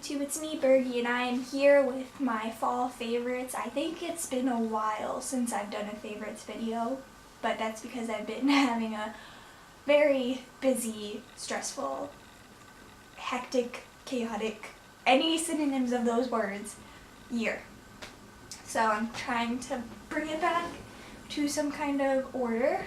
YouTube, it's me, Bergie, and I am here with my fall favorites. I think it's been a while since I've done a favorites video, but that's because I've been having a very busy, stressful, hectic, chaotic, any synonyms of those words, year. So I'm trying to bring it back to some kind of order,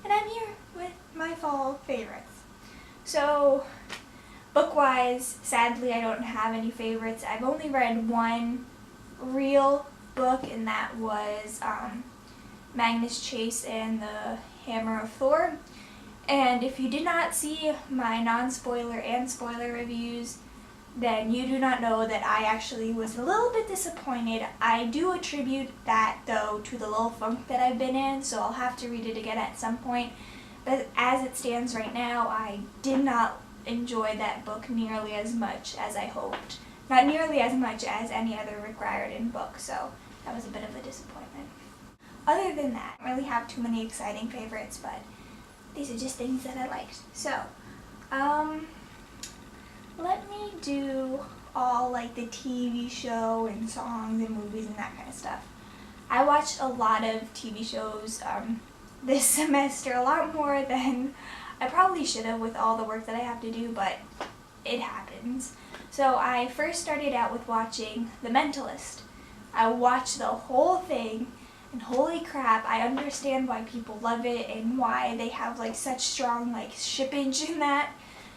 and I'm here with my fall favorites. So, book-wise, sadly I don't have any favorites. I've only read one real book, and that was Magnus Chase and the Hammer of Thor. And if you did not see my non-spoiler and spoiler reviews, then you do not know that I actually was a little bit disappointed. I do attribute that, though, to the little funk that I've been in, so I'll have to read it again at some point. But as it stands right now, I did not enjoy that book nearly as much as I hoped. Not nearly as much as any other Rick Riordan book, so that was a bit of a disappointment. Other than that, I don't really have too many exciting favorites, but these are just things that I liked. So, let me do all like the TV show and songs and movies and that kind of stuff. I watched a lot of TV shows this semester, a lot more than I probably should have with all the work that I have to do, but it happens. So I first started out with watching The Mentalist. I watched the whole thing, and holy crap, I understand why people love it and why they have like such strong like shippage in that,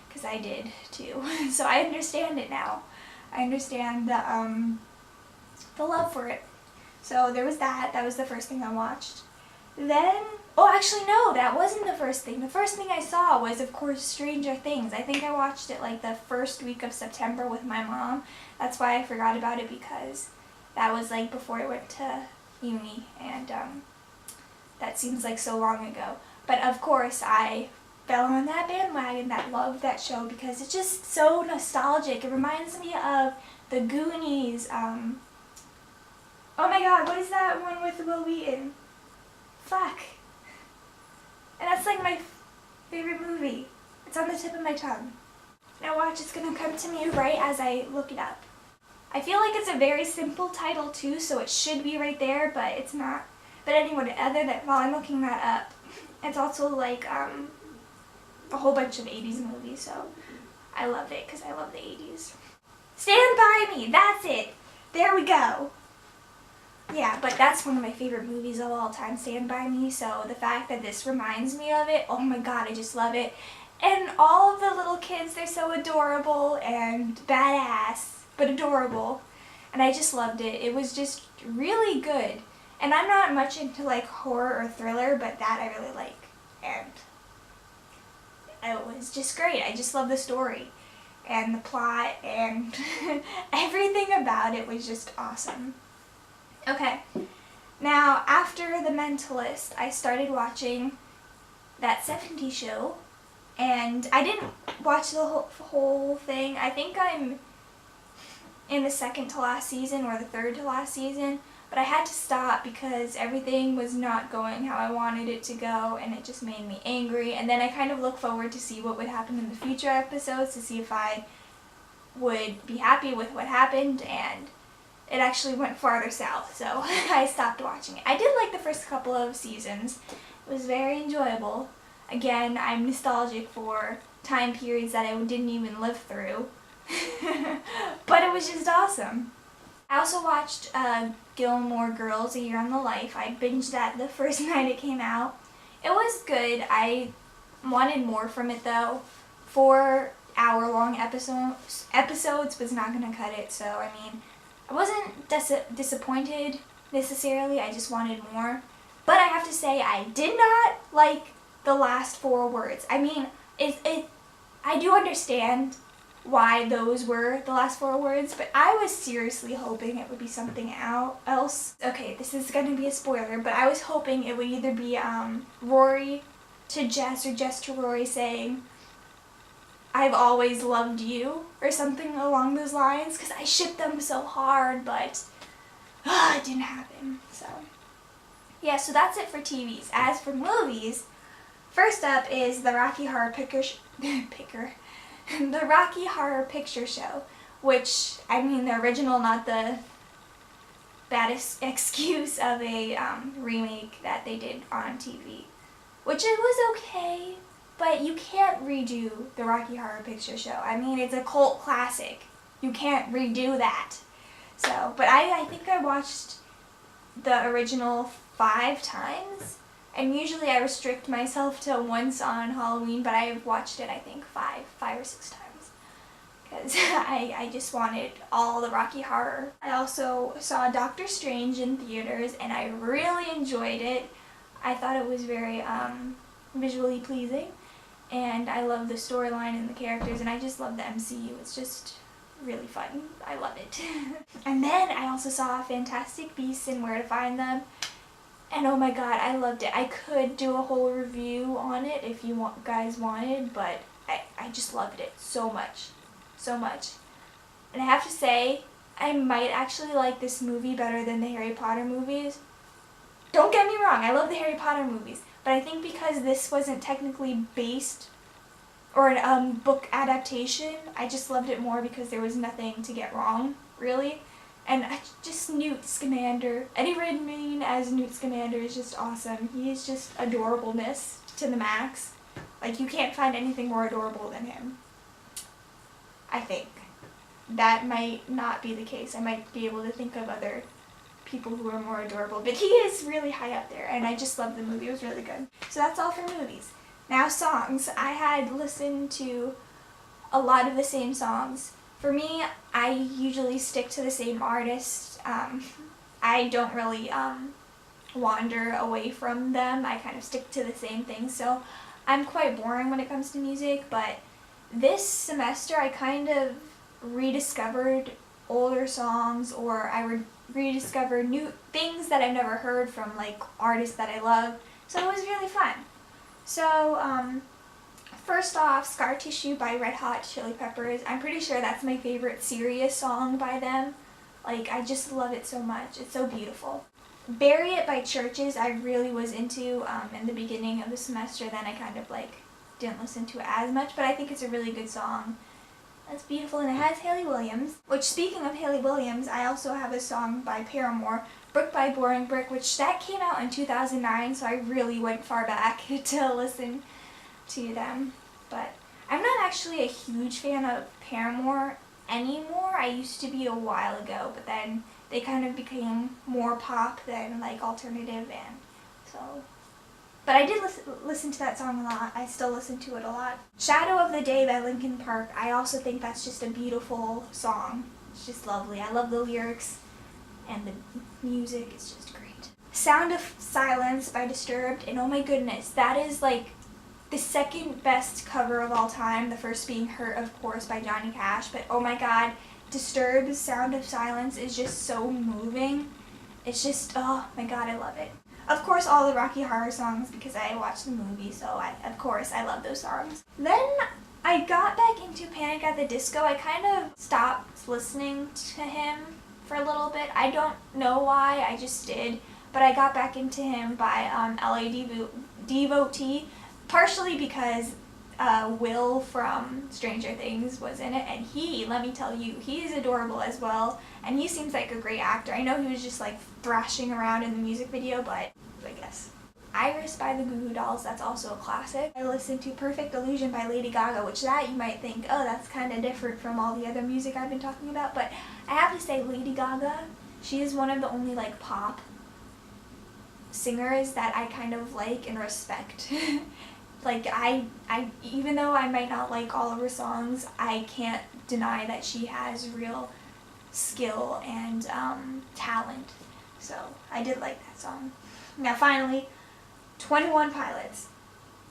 because I did too. So I understand it now. I understand the love for it. So there was that. That was the first thing I watched. Then, oh actually no, that wasn't the first thing. The first thing I saw was, of course, Stranger Things. I think I watched it like the first week of September with my mom. That's why I forgot about it, because that was like before I went to uni, and that seems like so long ago. But of course I fell on that bandwagon, that loved that show, because it's just so nostalgic. It reminds me of the Goonies. Oh my god, what is that one with Will Wheaton? Fuck. And that's like my favorite movie. It's on the tip of my tongue. Now watch, it's gonna come to me right as I look it up. I feel like it's a very simple title too, so it should be right there, but it's not. But anyway, other than, while I'm looking that up, it's also like a whole bunch of 80s movies, so I love it because I love the 80s. Stand By Me, that's it. There we go. Yeah, but that's one of my favorite movies of all time, Stand By Me, so the fact that this reminds me of it, oh my god, I just love it. And all of the little kids, they're so adorable and badass, but adorable. And I just loved it. It was just really good. And I'm not much into like horror or thriller, but that I really like. And it was just great. I just love the story and the plot, and everything about it was just awesome. Okay, now after The Mentalist, I started watching that 70s show, and I didn't watch the whole thing. I think I'm in the second to last season or the third to last season, but I had to stop because everything was not going how I wanted it to go, and it just made me angry. And then I kind of look forward to see what would happen in the future episodes, to see if I would be happy with what happened, and it actually went farther south, so I stopped watching it. I did like the first couple of seasons. It was very enjoyable. Again, I'm nostalgic for time periods that I didn't even live through. But it was just awesome. I also watched Gilmore Girls, A Year on the Life. I binged that the first night it came out. It was good. I wanted more from it though. 4-hour-long episodes was not going to cut it, so I mean, I wasn't disappointed necessarily, I just wanted more. But I have to say, I did not like the last 4 words. I mean, I do understand why those were the last 4 words, but I was seriously hoping it would be something else. Okay, this is going to be a spoiler, but I was hoping it would either be Rory to Jess or Jess to Rory saying, "I've always loved you," or something along those lines, because I shipped them so hard, but it didn't happen. So yeah, so that's it for TVs. As for movies, first up is the Rocky Horror Picture Show, which, I mean, the original, not the baddest excuse of a remake that they did on TV, which it was okay, but you can't redo the Rocky Horror Picture Show. I mean, it's a cult classic. You can't redo that. So, but I think I watched the original 5 times, and usually I restrict myself to once on Halloween, but I've watched it, I think, 5 or 6 times. Because I just wanted all the Rocky Horror. I also saw Doctor Strange in theaters, and I really enjoyed it. I thought it was very visually pleasing, and I love the storyline and the characters, and I just love the MCU. It's just really fun. I love it. And then I also saw Fantastic Beasts and Where to Find Them, and oh my god, I loved it. I could do a whole review on it if you guys wanted, but I just loved it so much. So much. And I have to say, I might actually like this movie better than the Harry Potter movies. Don't get me wrong, I love the Harry Potter movies, but I think because this wasn't technically based or a book adaptation, I just loved it more because there was nothing to get wrong, really. And just Newt Scamander, Eddie Redmayne as Newt Scamander is just awesome. He is just adorableness to the max. Like, you can't find anything more adorable than him. I think. That might not be the case. I might be able to think of other people who are more adorable, but he is really high up there, and I just love the movie. It was really good. So that's all for movies. Now songs. I had listened to a lot of the same songs. For me, I usually stick to the same artist. I don't really wander away from them. I kind of stick to the same thing, so I'm quite boring when it comes to music, but this semester I kind of rediscovered older songs, or I rediscovered new things that I've never heard from like artists that I love, so it was really fun. So first off, Scar Tissue by Red Hot Chili Peppers. I'm pretty sure that's my favorite serious song by them. Like, I just love it so much. It's so beautiful. Bury It by Chvrches I really was into in the beginning of the semester, then I kind of like didn't listen to it as much, but I think it's a really good song. It's beautiful, and it has Hayley Williams, which, speaking of Hayley Williams, I also have a song by Paramore, Brick by Boring Brick, which that came out in 2009, so I really went far back to listen to them. But I'm not actually a huge fan of Paramore anymore. I used to be a while ago, but then they kind of became more pop than like alternative, and so. But I did listen to that song a lot. I still listen to it a lot. Shadow of the Day by Linkin Park. I also think that's just a beautiful song. It's just lovely. I love the lyrics, and the music is just great. Sound of Silence by Disturbed, and oh my goodness, that is like the second best cover of all time. The first being Hurt, of course, by Johnny Cash, but oh my god, Disturbed's Sound of Silence is just so moving. It's just, oh my god, I love it. Of course, all the Rocky Horror songs, because I watched the movie, so of course I love those songs. Then I got back into Panic at the Disco. I kind of stopped listening to him for a little bit. I don't know why, I just did. But I got back into him by LA Devotee, partially because Will from Stranger Things was in it, and let me tell you, he is adorable as well, and he seems like a great actor. I know he was just like thrashing around in the music video, but I guess. Iris by the Goo Goo Dolls, that's also a classic. I listened to Perfect Illusion by Lady Gaga, which that you might think, oh, that's kind of different from all the other music I've been talking about, but I have to say, Lady Gaga, she is one of the only like pop singers that I kind of like and respect. Like, I even though I might not like all of her songs, I can't deny that she has real skill and talent. So I did like that song. Now finally, 21 Pilots.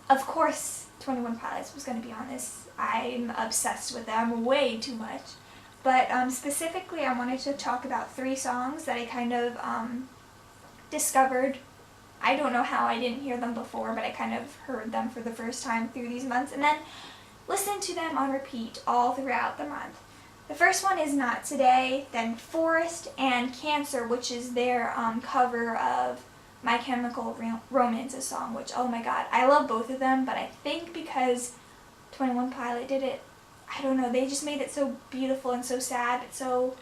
Of course 21 Pilots was going to be on this. I'm obsessed with them way too much. But specifically I wanted to talk about 3 songs that I kind of discovered. I don't know how I didn't hear them before, but I kind of heard them for the first time through these months, and then listened to them on repeat all throughout the month. The first one is Not Today, then Forest, and Cancer, which is their cover of My Chemical Romance's song, which, oh my god, I love both of them, but I think because 21 Pilot did it I don't know, they just made it so beautiful and so sad, but so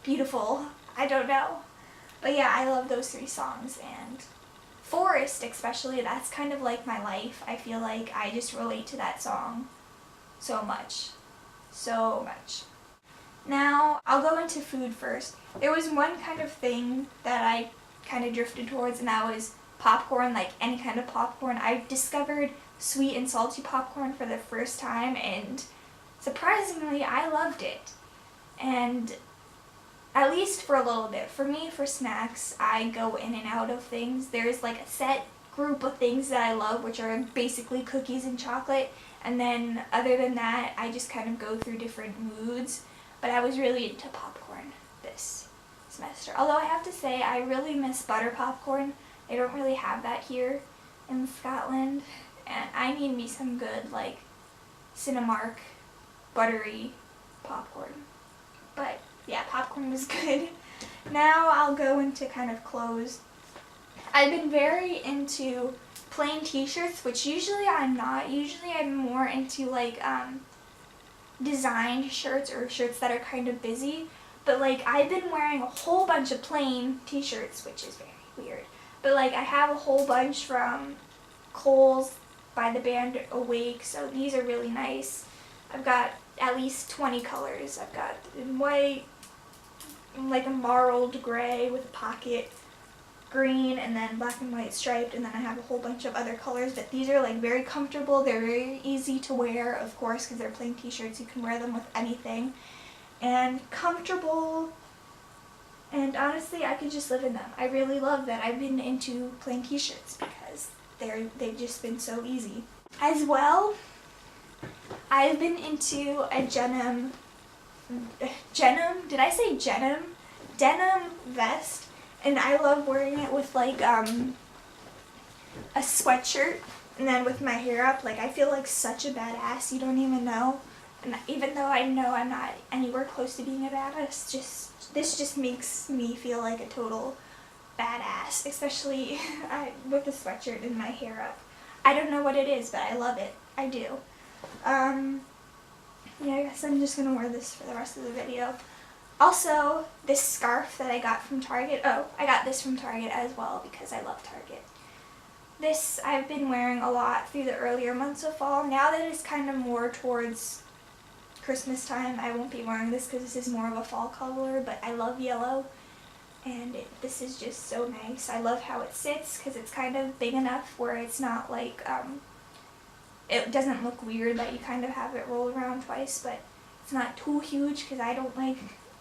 beautiful. I don't know. But yeah, I love those 3 songs, and Forest especially, that's kind of like my life. I feel like I just relate to that song so much. So much. Now, I'll go into food first. There was one kind of thing that I kind of drifted towards, and that was popcorn, like any kind of popcorn. I discovered sweet and salty popcorn for the first time, and surprisingly, I loved it. And at least for a little bit. For me, for snacks, I go in and out of things. There's like a set group of things that I love, which are basically cookies and chocolate. And then other than that, I just kind of go through different moods. But I was really into popcorn this semester. Although I have to say, I really miss butter popcorn. They don't really have that here in Scotland. And I need me some good, like, Cinemark, buttery popcorn. But yeah, popcorn was good. Now I'll go into kind of clothes. I've been very into plain t-shirts, which usually I'm not. Usually I'm more into like designed shirts or shirts that are kind of busy. But like I've been wearing a whole bunch of plain t-shirts, which is very weird. But like I have a whole bunch from Kohl's by the band Awake, so these are really nice. I've got at least 20 colors. I've got in white, like a marled gray with a pocket, green, and then black and white striped, and then I have a whole bunch of other colors, but these are like very comfortable. They're very easy to wear, of course, because they're plain t-shirts. You can wear them with anything, and comfortable, and honestly I could just live in them. I really love that I've been into plain t-shirts because they've just been so easy. As well, I've been into a denim vest, and I love wearing it with like a sweatshirt and then with my hair up. Like I feel like such a badass, you don't even know. And even though I know I'm not anywhere close to being a badass, this just makes me feel like a total badass, especially with the sweatshirt and my hair up. I don't know what it is, but I love it. I do. Yeah, I guess I'm just going to wear this for the rest of the video. Also, this scarf that I got from Target. Oh, I got this from Target as well because I love Target. This I've been wearing a lot through the earlier months of fall. Now that it's kind of more towards Christmas time, I won't be wearing this because this is more of a fall color, but I love yellow. And this is just so nice. I love how it sits because it's kind of big enough where it's not like, it doesn't look weird that you kind of have it roll around twice, but it's not too huge because I don't like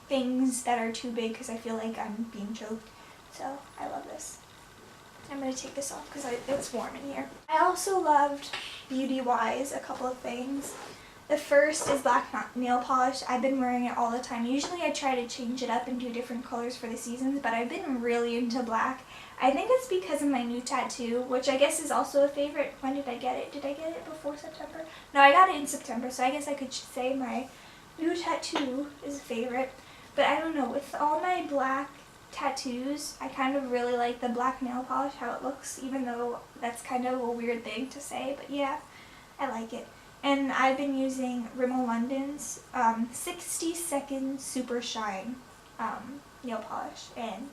things that are too big because I feel like I'm being choked. So I love this. I'm going to take this off because it's warm in here. I also loved, beauty-wise, a couple of things. The first is black nail polish. I've been wearing it all the time. Usually I try to change it up and do different colors for the seasons, but I've been really into black. I think it's because of my new tattoo, which I guess is also a favorite. When did I get it? Did I get it before September? No, I got it in September, so I guess I could say my new tattoo is a favorite. But I don't know, with all my black tattoos, I kind of really like the black nail polish, how it looks, even though that's kind of a weird thing to say, but yeah, I like it. And I've been using Rimmel London's 60-second Super Shine nail polish, and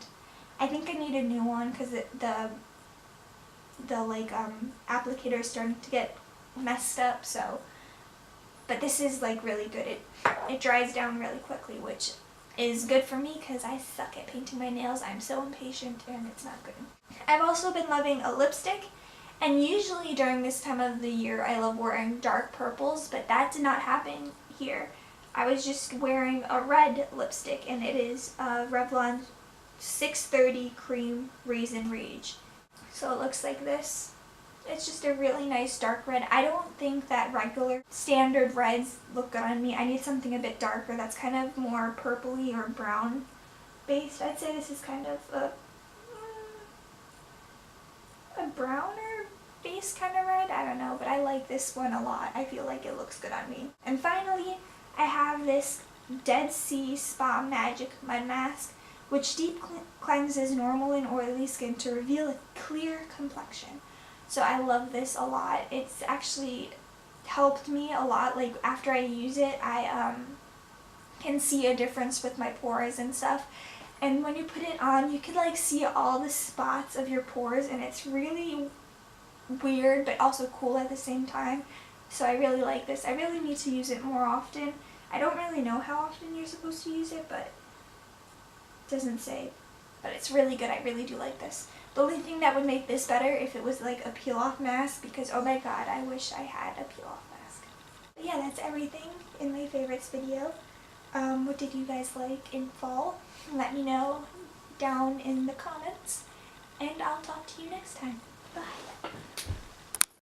I think I need a new one because the applicator is starting to get messed up. So, but this is like really good. It dries down really quickly, which is good for me because I suck at painting my nails. I'm so impatient and it's not good. I've also been loving a lipstick. And usually during this time of the year, I love wearing dark purples, but that did not happen here. I was just wearing a red lipstick, and it is Revlon 630 Cream Raisin Rage. So it looks like this. It's just a really nice dark red. I don't think that regular standard reds look good on me. I need something a bit darker that's kind of more purpley or brown based. I'd say this is kind of a browner base kind of red. I don't know, but I like this one a lot. I feel like it looks good on me. And finally, I have this Dead Sea Spa Magic Mud Mask, which deep cleanses normal and oily skin to reveal a clear complexion. So I love this a lot. It's actually helped me a lot. Like after I use it, I can see a difference with my pores and stuff. And when you put it on, you can like see all the spots of your pores, and it's really weird but also cool at the same time. So I really like this. I really need to use it more often. I don't really know how often you're supposed to use it, but it doesn't say. But it's really good. I really do like this. The only thing that would make this better if it was like a peel-off mask, because oh my god, I wish I had a peel-off mask. But yeah, that's everything in my favorites video. What did you guys like in fall? Let me know down in the comments, and I'll talk to you next time. Bye.